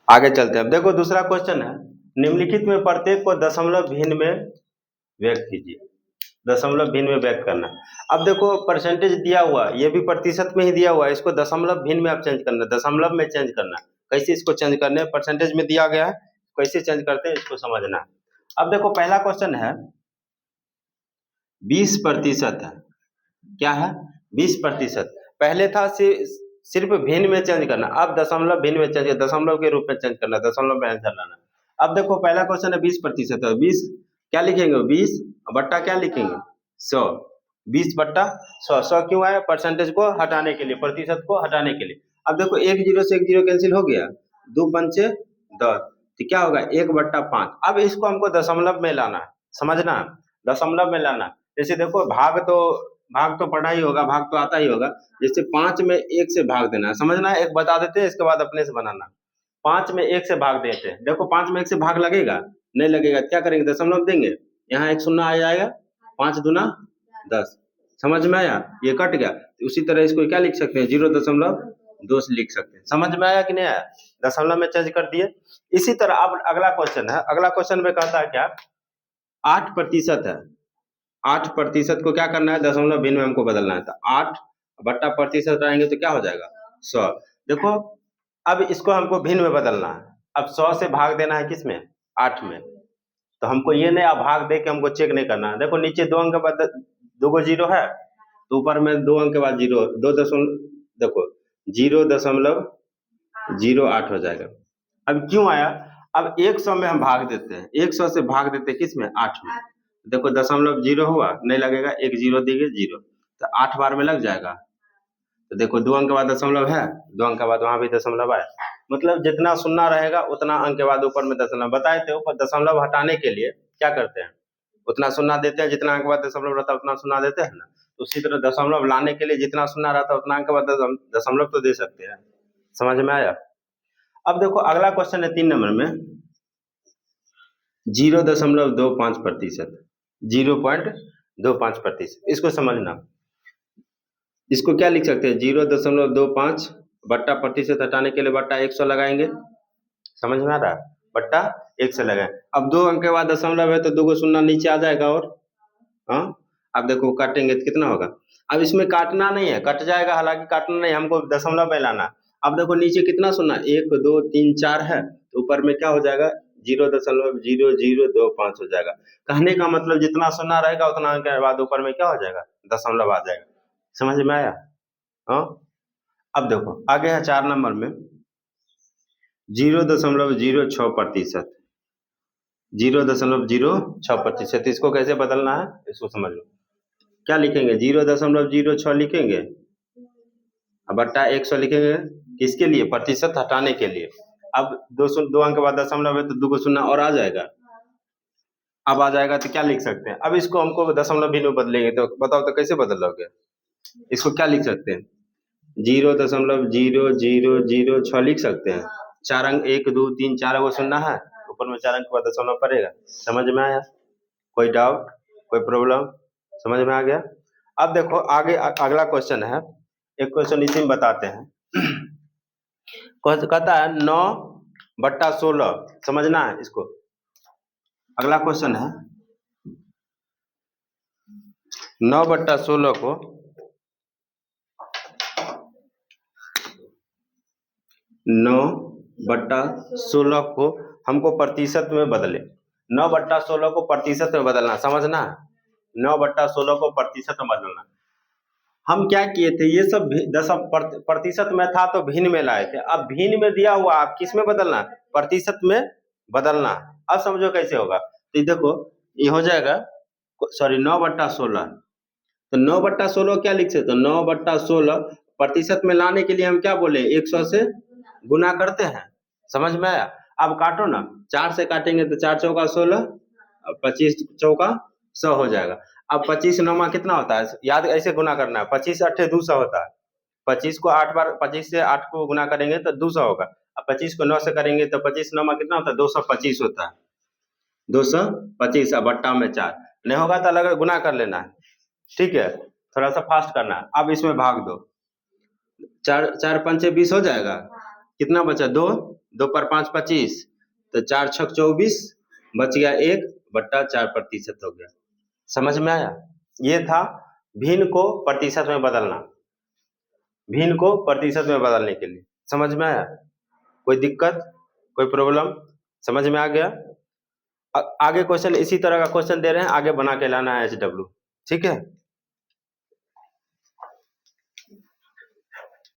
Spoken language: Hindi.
आगे चलते हैं। अब देखो दूसरा क्वेश्चन है, निम्नलिखित में प्रत्येक को दशमलव भिन्न में व्यक्त कीजिए। दशमलव भिन्न में व्यक्त करना। अब देखो परसेंटेज दिया हुआ, ये भी प्रतिशत में ही दिया हुआ है, इसको दशमलव भिन्न में आप चेंज करना, दशमलव में चेंज करना। कैसे इसको चेंज करने हैं, परसेंटेज में दिया गया है, कैसे चेंज करते हैं इसको समझना है। अब देखो पहला क्वेश्चन है 20% है, क्या है 20%। पहले था सिर्फ भिन्न में चेंज करना, अब दशमलव भिन्न में चेंज, दशमलव के रूप में चेंज करना, दशमलव में आंसर लाना। अब देखो पहला क्वेश्चन है 20% है, 20 क्या लिखेंगे, 20 बट्टा क्या लिखेंगे 100, 20/100। 100 क्यों आया, परसेंटेज को हटाने के लिए, प्रतिशत को हटाने के लिए। अब देखो एक जीरो से एक जीरो कैंसिल हो गया, 2 पंचे 10, तो क्या होगा 1/5। अब इसको हमको दशमलव में लाना है, समझना, दशमलव में लाना। जैसे देखो भाग तो पढ़ा ही होगा, भाग तो आता ही होगा। जैसे 5 में 1 से भाग देना है, समझना है, एक बता देते हैं इसके बाद अपने से बनाना। 5 में 1 से भाग देते हैं, देखो 5 में 1 से भाग लगेगा, नहीं लगेगा, क्या करेंगे दशमलव देंगे, यहाँ एक शून्य आ जाएगा, 5 दूना 10, समझ में आया, ये कट गया। उसी तरह इसको क्या लिख सकते हैं, 0.2 लिख सकते हैं। समझ में आया कि नहीं आया, दशमलव में चेंज कर दिए। इसी तरह अब अगला क्वेश्चन है, अगला क्वेश्चन में कहता है क्या, 8% है, 8% को क्या करना है, दशमलव भिन्न में हमको बदलना है, तो 8/प्रतिशत आएंगे तो क्या हो जाएगा 100। देखो अब इसको हमको भिन्न में बदलना है, अब 100 से भाग देना है किसमें, 8 में। तो हमको ये नहीं, अब भाग दे के हमको चेक नहीं करना है। देखो नीचे 2 अंक के बाद 2 गो जीरो है, तो ऊपर में 2 अंक के बाद जीरो, 2 दशमलव, देखो 0.08 हो जाएगा। अब क्यों आया, अब 100 में हम भाग देते हैं, 100 से भाग देते हैं किसमें, 8 में। देखो दशमलव जीरो हुआ, नहीं लगेगा, एक जीरो दिए जीरो, तो 8 बार में लग जाएगा। तो देखो 2 अंक के बाद दशमलव है, 2 अंक के बाद वहां भी दशमलव आया, मतलब जितना शून्य रहेगा उतना अंक के बाद ऊपर में दशमलव। बताए थे ऊपर दशमलव हटाने के लिए क्या करते हैं, उतना शून्य देते हैं, जितना अंक के बाद दशमलव रहता है उतना शून्य देते हैं ना। तो उसी तरह दशमलव लाने के लिए जितना शून्य रहता है उतना अंक के बाद दशमलव तो दे सकते हैं। समझ में आया। अब देखो अगला क्वेश्चन है 3 नंबर में, 0.25%, 0.25%, इसको समझना। इसको क्या लिख सकते हैं, 0.25 बट्टा प्रतिशत हटाने के लिए बट्टा 100 लगाएंगे, समझ में आ रहा है, बट्टा 100 लगाए। अब 2 अंक के बाद दशमलव है तो 2 को शून्य नीचे आ जाएगा, और हाँ अब देखो काटेंगे तो कितना होगा। अब इसमें काटना नहीं है, कट जाएगा, हालांकि काटना नहीं, हमको दशमलव में लाना। अब देखो नीचे कितना शून्य, 1 2 3 4 है, तो ऊपर में क्या हो जाएगा 0.0025 हो जाएगा। कहने का मतलब जितना शून्य रहेगा उतना अंक के बाद ऊपर में क्या हो जाएगा, दशमलव आ जाएगा। समझ में आया। हाँ अब देखो आगे है 4 नंबर में, 0.06%, 0.06%, इसको कैसे बदलना है इसको समझ लो। क्या लिखेंगे, 0.06 लिखेंगे, बट्टा 100 लिखेंगे, किसके लिए, प्रतिशत हटाने के लिए। अब 2 अंक के बाद दशमलव है तो 2 को शून्य और आ जाएगा, अब आ जाएगा तो क्या लिख सकते हैं। अब इसको हमको दशमलव भिन्न में बदलेंगे, तो बताओ तो कैसे बदलोगे, इसको क्या लिख सकते हैं, 0.0006 लिख सकते हैं। 4 अंक 1 2 3 4 वो शून्य है, ऊपर में 4 अंक के बाद दशमलव पड़ेगा। समझ में आया, कोई डाउट, कोई प्रॉब्लम, समझ में आ गया। अब देखो आगे अगला क्वेश्चन है, एक क्वेश्चन इसी में बताते हैं। कहता है 9/16, समझना है इसको। अगला क्वेश्चन है 9/16 को 9/16 को हमको प्रतिशत में बदले, 9/16 को प्रतिशत में बदलना, समझना, 9/16 को प्रतिशत में बदलना। हम क्या किए थे, ये सब प्रतिशत में था तो भिन्न में लाए थे, अब भिन्न में दिया हुआ आप किस में बदलना, प्रतिशत में बदलना। अब समझो कैसे होगा, तो देखो ये हो जाएगा, सॉरी 9/16, तो 9/16 क्या लिख सकते हो, 9/16 प्रतिशत में लाने के लिए हम क्या बोले, 100 से गुना करते हैं। समझ में आया। अब काटो ना, 4 से काटेंगे तो 4 चौका 16, 25 चौका 100 हो जाएगा। अब 25 9 कितना होता है, याद ऐसे गुना करना है, 25 8 200 होता है। 25 को 8 बार, 25 से 8 को गुना करेंगे तो 200 होगा। अब 25 को 9 से करेंगे तो 25 9 कितना होता है, 225 होता है, 225। अब बट्टा में 4 नहीं होगा तो अलग गुना कर लेना है, ठीक है, थोड़ा सा फास्ट करना है। अब इसमें भाग दो, 4 4 5 20 हो जाएगा, कितना बचा 2, 2 पर 5 25, तो 4 छक 24, बच गया 1/4% हो गया। समझ में आया? ये था भिन्न को प्रतिशत में बदलना, भिन्न को प्रतिशत में बदलने के लिए। समझ में आया? कोई दिक्कत, कोई प्रॉब्लम? समझ में आ गया? आगे क्वेश्चन इसी तरह का क्वेश्चन दे रहे हैं, आगे बना के लाना है SW, ठीक है।